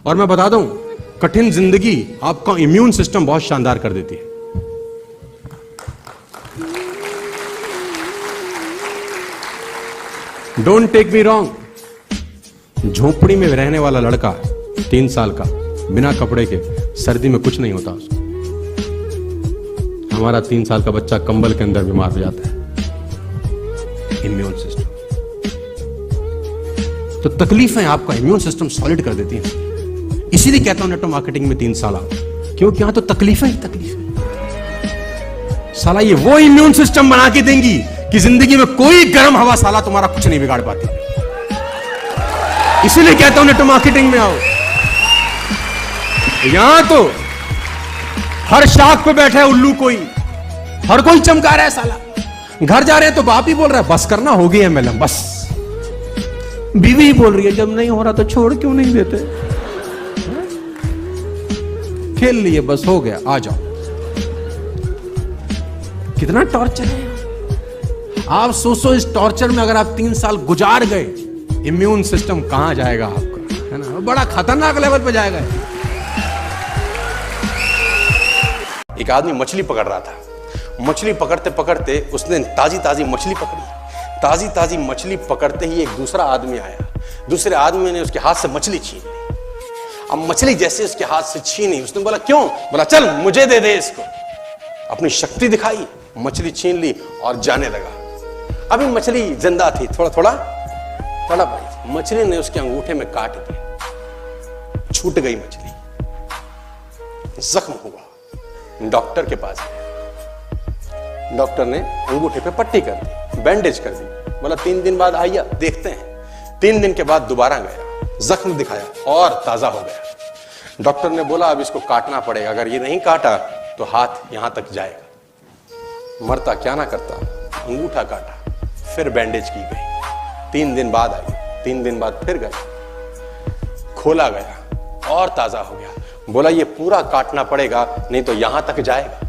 और मैं बता दूं, कठिन जिंदगी आपका इम्यून सिस्टम बहुत शानदार कर देती है। डोंट टेक मी रॉन्ग, झोपड़ी में रहने वाला लड़का 3 साल का बिना कपड़े के, सर्दी में कुछ नहीं होता उसको। हमारा 3 साल का बच्चा कंबल के अंदर बीमार हो जाता है। इम्यून सिस्टम तो तकलीफें आपका इम्यून सिस्टम सॉलिड कर देती हैं। इसीलिए कहता हूं नेटवर्क मार्केटिंग में 3 साल आओ, क्योंकि यहां तो तकलीफें ही तकलीफें। साला ये वो इम्यून सिस्टम बना के देंगी कि जिंदगी में कोई गर्म हवा साला तुम्हारा कुछ नहीं बिगाड़ पाती। इसीलिए कहता हूं नेटवर्क मार्केटिंग में आओ। यहां तो हर शाख पे बैठा है उल्लू कोई, हर कोई चमका रहा है साला। घर जा रहे हैं तो बाप ही बोल रहा है बस करना, हो गई है मैडम बस। बीवी ही बोल रही है जब नहीं हो रहा तो छोड़ क्यों नहीं देते, खेल लिए बस हो गया आ जाओ। कितना टॉर्चर है। आप सोचो इस टॉर्चर में अगर आप 3 साल गुजार गए, इम्यून सिस्टम कहां जाएगा आपका, है ना, बड़ा खतरनाक लेवल पे जाएगा। एक आदमी मछली पकड़ रहा था, मछली पकड़ते पकड़ते उसने ताजी ताजी मछली पकड़ी। ताजी ताजी मछली पकड़ते ही एक दूसरा आदमी आया, दूसरे आदमी ने उसके हाथ से मछली छीन ली। अब मछली जैसे उसके हाथ से छीनी, उसने बोला क्यों, बोला चल मुझे दे दे इसको। अपनी शक्ति दिखाई, मछली छीन ली और जाने लगा। अभी मछली जिंदा थी, थोड़ा थोड़ा तड़प रही थी। मछली ने उसके अंगूठे में काट दिया, छूट गई मछली, जख्म हुआ। डॉक्टर के पास गया, डॉक्टर ने अंगूठे पे पट्टी कर दी, बैंडेज कर दी। बोला 3 दिन बाद आइए देखते हैं। 3 दिन के बाद दोबारा गया, जख्म दिखाया और ताजा हो गया। डॉक्टर ने बोला अब इसको काटना पड़ेगा, अगर ये नहीं काटा तो हाथ यहां तक जाएगा। मरता क्या ना करता, अंगूठा काटा, फिर बैंडेज की गई। 3 दिन बाद आई, 3 दिन बाद फिर गए, खोला गया और ताजा हो गया। बोला ये पूरा काटना पड़ेगा नहीं तो यहां तक जाएगा।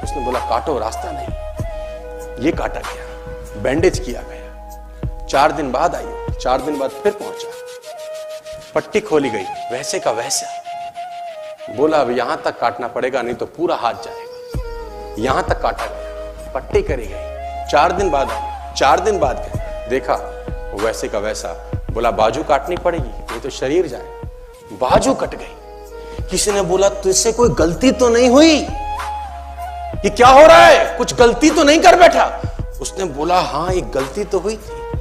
उसने बोला काटो, रास्ता नहीं। ये काटा गया, बैंडेज किया गया। 4 दिन बाद आई, 4 दिन बाद फिर पहुंचा, पट्टी खोली गई, वैसे का वैसा। बोला अब यहां तक काटना पड़ेगा नहीं तो पूरा हाथ जाएगा। यहां तक काटा गया, पट्टी करी गई। 4 दिन बाद आई, 4 दिन बाद गए, देखा वैसे का वैसा। बोला बाजू काटनी पड़ेगी नहीं तो शरीर जाए। बाजू कट गई। किसी ने बोला तुझसे कोई गलती तो नहीं हुई, ये क्या हो रहा है, कुछ गलती तो नहीं कर बैठा। उसने बोला हाँ एक गलती तो हुई थी,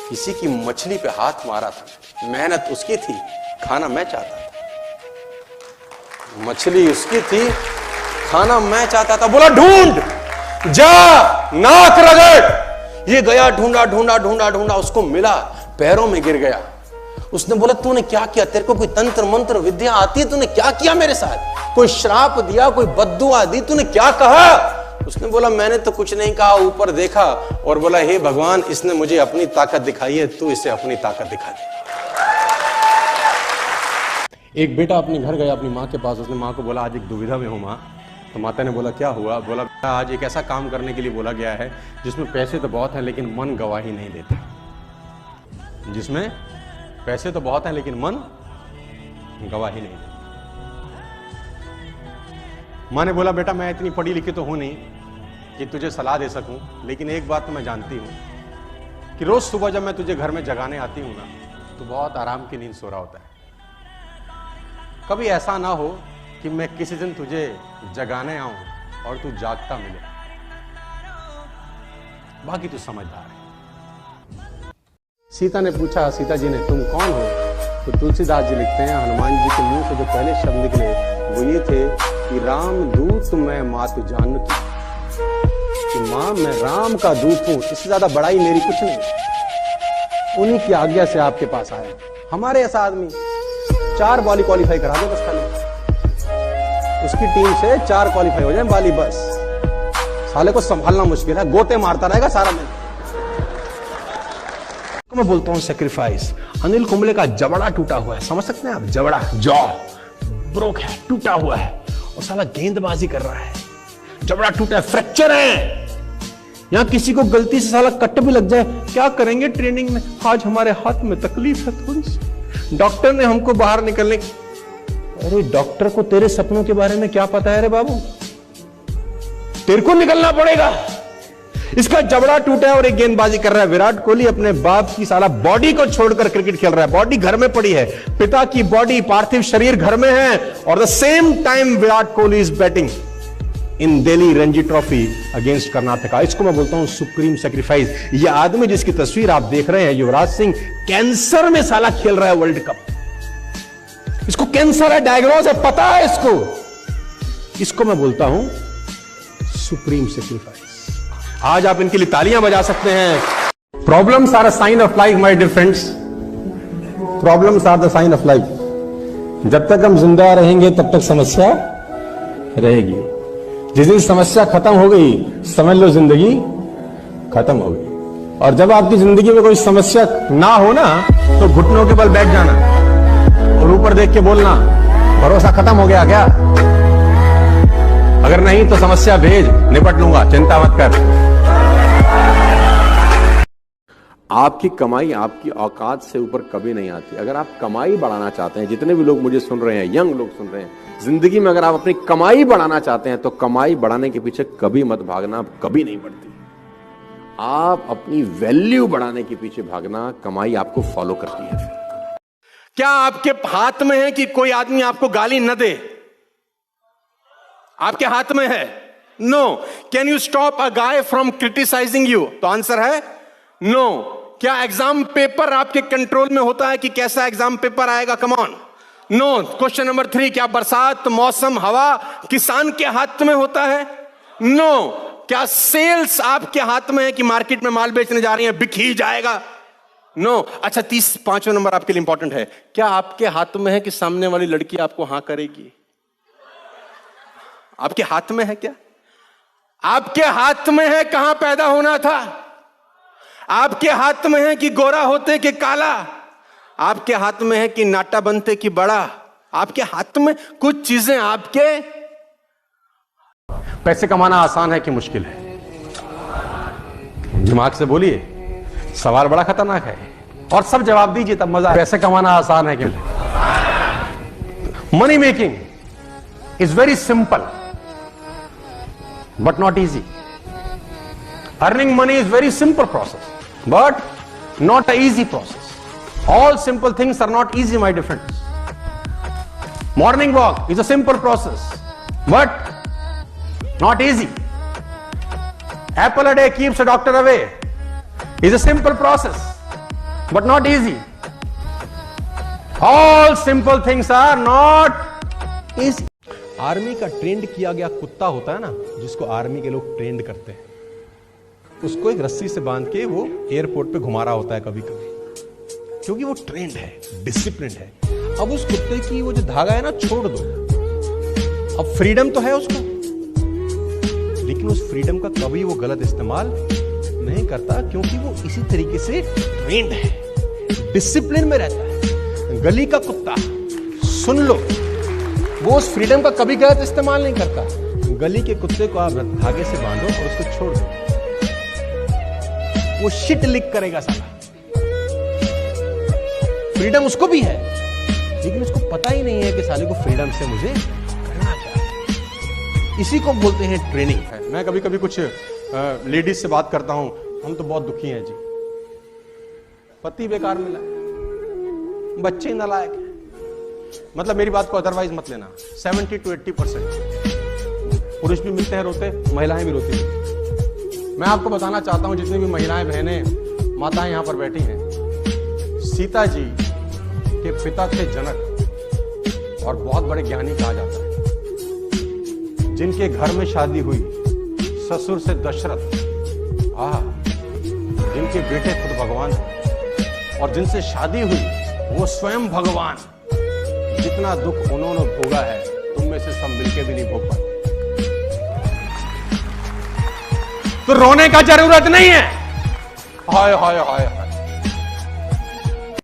किसी की मछली पे हाथ मारा था, मेहनत उसकी थी, खाना मैं चाहता था। मछली उसकी थी, खाना मैं चाहता था। बोला ढूंढ, जा, नाक रगड़। ये गया, ढूंढा ढूंढा ढूंढा ढूंढा, उसको मिला, पैरों में गिर गया। उसने बोला तूने क्या किया, तेरे को कोई तंत्र मंत्र विद्या आती है, तूने क्या किया मेरे साथ, कोई श्राप दिया, कोई बद्दुआ दी, तूने क्या कहा। उसने बोला मैंने तो कुछ नहीं कहा, ऊपर देखा और बोला हे भगवान इसने मुझे अपनी ताकत दिखाई है, तू इसे अपनी ताकत दिखा दे। एक बेटा अपने घर गया अपनी माँ के पास, उसने माँ को बोला आज एक दुविधा में हूँ माँ। तो माता ने बोला क्या हुआ। बोला आज एक ऐसा काम करने के लिए बोला गया है जिसमें पैसे तो बहुत हैं लेकिन मन गवाही नहीं देता। जिसमें पैसे तो बहुत हैं लेकिन मन गवाही नहीं देता। माँ ने बोला बेटा मैं इतनी पढ़ी लिखी तो हूं नहीं कि तुझे सलाह दे सकूं, लेकिन एक बात तो मैं जानती हूं कि रोज सुबह जब मैं तुझे घर में जगाने आती हूं ना तो बहुत आराम की नींद सो रहा होता है। कभी ऐसा ना हो कि मैं किसी दिन तुझे जगाने आऊं और तू जागता मिले। बाकी तू समझदार है। सीता ने पूछा, सीता जी ने तुम कौन हो। तो तुलसीदास जी लिखते हैं हनुमान जी के मुंह से जो पहले शब्द निकले वो ये थे कि राम दूत मैं मातु जानकी, कि मां मैं राम का दूत हूं, इससे ज्यादा बड़ाई मेरी कुछ नहीं। उन्हीं की आज्ञा से आपके पास आया। हमारे ऐसा आदमी 4 बॉली क्वालिफाई करा दो बस, खाली उसकी टीम से 4 क्वालिफाई हो जाए बाली, बस साले को संभालना मुश्किल है, गोते मारता रहेगा सारा दिन। तो मैं बोलता हूं सेक्रीफाइस। अनिल कुंबले का जबड़ा टूटा हुआ है, समझ सकते हैं आप, जबड़ा जॉ ब्रोक है, टूटा हुआ है और साला गेंदबाजी कर रहा है, जबड़ा टूटा है, फ्रैक्चर है। यहां किसी को गलती से साला कट भी लग जाए, क्या करेंगे ट्रेनिंग में, आज हमारे हाथ में तकलीफ है थोड़ी सी, डॉक्टर ने हमको बाहर निकलने। अरे डॉक्टर को तेरे सपनों के बारे में क्या पता है रे बाबू? तेरे को निकलना पड़ेगा। इसका जबड़ा टूटा है और एक गेंदबाजी कर रहा है। विराट कोहली अपने बाप की साला बॉडी को छोड़कर क्रिकेट खेल रहा है। बॉडी घर में पड़ी है, पिता की बॉडी, पार्थिव शरीर घर में है, और the same time Virat Kohli is batting in Delhi Ranji trophy against Karnataka. इसको मैं बोलता हूं सुप्रीम सैक्रिफाइस। ये आदमी जिसकी तस्वीर आप देख रहे हैं, युवराज सिंह, कैंसर में साला खेल रहा है वर्ल्ड कप। इसको कैंसर है, डायग्नोज है, पता है इसको। इसको मैं बोलता हूं सुप्रीम सैक्रिफाइस। आज आप इनके लिए तालियां बजा सकते हैं। Problems are a sign of life my dear friends. Problems are the sign of life. जब तक हम जिंदा रहेंगे तब तक समस्या रहेगी। जिस दिन समस्या खत्म हो गई, समझ लो जिंदगी खत्म हो गई। और जब आपकी जिंदगी में कोई समस्या ना हो ना, तो घुटनों के बल बैठ जाना और ऊपर देख के बोलना, भरोसा खत्म हो गया क्या? अगर नहीं तो समस्या भेज, निपट लूंगा, चिंता मत कर। आपकी कमाई आपकी औकात से ऊपर कभी नहीं आती। अगर आप कमाई बढ़ाना चाहते हैं, जितने भी लोग मुझे सुन रहे हैं, यंग लोग सुन रहे हैं, जिंदगी में अगर आप अपनी कमाई बढ़ाना चाहते हैं तो कमाई बढ़ाने के पीछे कभी मत भागना, कभी नहीं बढ़ती। आप अपनी वैल्यू बढ़ाने के पीछे भागना, कमाई आपको फॉलो करती है। क्या आपके हाथ में है कि कोई आदमी आपको गाली न दे? आपके हाथ में है? No. Can you stop a guy from criticising you? तो आंसर है नो। क्या एग्जाम पेपर आपके कंट्रोल में होता है कि कैसा एग्जाम पेपर आएगा? Come on, no. Question number 3, क्या बरसात, मौसम, हवा किसान के हाथ में होता है? नो। क्या सेल्स आपके हाथ में है कि मार्केट में माल बेचने जा रही है, बिक ही जाएगा? नो। अच्छा, 5वां नंबर आपके लिए इंपॉर्टेंट है। क्या आपके हाथ में है कि सामने वाली लड़की आपको हां करेगी? आपके हाथ में है क्या? आपके हाथ में है कहां पैदा होना था? आपके हाथ में है कि गोरा होते कि काला? आपके हाथ में है कि नाटा बनते कि बड़ा? आपके हाथ में कुछ चीजें आपके। पैसे कमाना आसान है कि मुश्किल है? दिमाग से बोलिए, सवाल बड़ा खतरनाक है और सब जवाब दीजिए तब मजा। पैसे कमाना आसान है कि? Money making is very simple but not easy. Earning money is very simple process, but not an easy process. All simple things are not easy, my dear friends. Morning walk is a simple process, but not easy. Apple a day keeps a doctor away is a simple process, but not easy. All simple things are not easy. Army का trend किया गया कुत्ता होता है ना, जिसको army के लोग ट्रेंड करते हैं, उसको एक रस्सी से बांध के वो एयरपोर्ट पे घुमा रहा होता है कभी कभी, क्योंकि वो ट्रेंड है, डिसिप्लिन है। अब उस कुत्ते की वो जो धागा है ना, छोड़ दो। अब फ्रीडम तो है उसको, लेकिन उस फ्रीडम का कभी वो गलत इस्तेमाल नहीं करता, क्योंकि वो इसी तरीके से ट्रेंड है, डिसिप्लिन में रहता है। गली का कुत्ता, सुन लो, वो उस फ्रीडम का कभी गलत इस्तेमाल नहीं करता। गली के कुत्ते को आप धागे से बांधो और उसको छोड़ दो, वो शिट लिक करेगा साला। फ्रीडम उसको भी है, लेकिन उसको पता ही नहीं है कि साले को फ्रीडम से मुझे करना क्या है। इसी को बोलते हैं ट्रेनिंग। मैं कभी कभी कुछ लेडीज से बात करता हूं, हम तो बहुत दुखी हैं जी, पति बेकार मिला, बच्चे नालायक हैं। मतलब मेरी बात को अदरवाइज मत लेना, 70 to 80% पुरुष भी मिलते हैं रोते, महिलाएं भी रोती हैं। मैं आपको बताना चाहता हूं, जितनी भी महिलाएं, बहनें, माताएं यहां पर बैठी हैं, सीता जी के पिता थे जनक, और बहुत बड़े ज्ञानी कहा जाता है। जिनके घर में शादी हुई, ससुर से दशरथ, जिनके बेटे खुद भगवान थे, और जिनसे शादी हुई वो स्वयं भगवान। जितना दुख उन्होंने भोगा है, तुम में से सब मिलके भी नहीं भोग पाते। तो रोने का जरूरत नहीं है। हाय हाय हाय।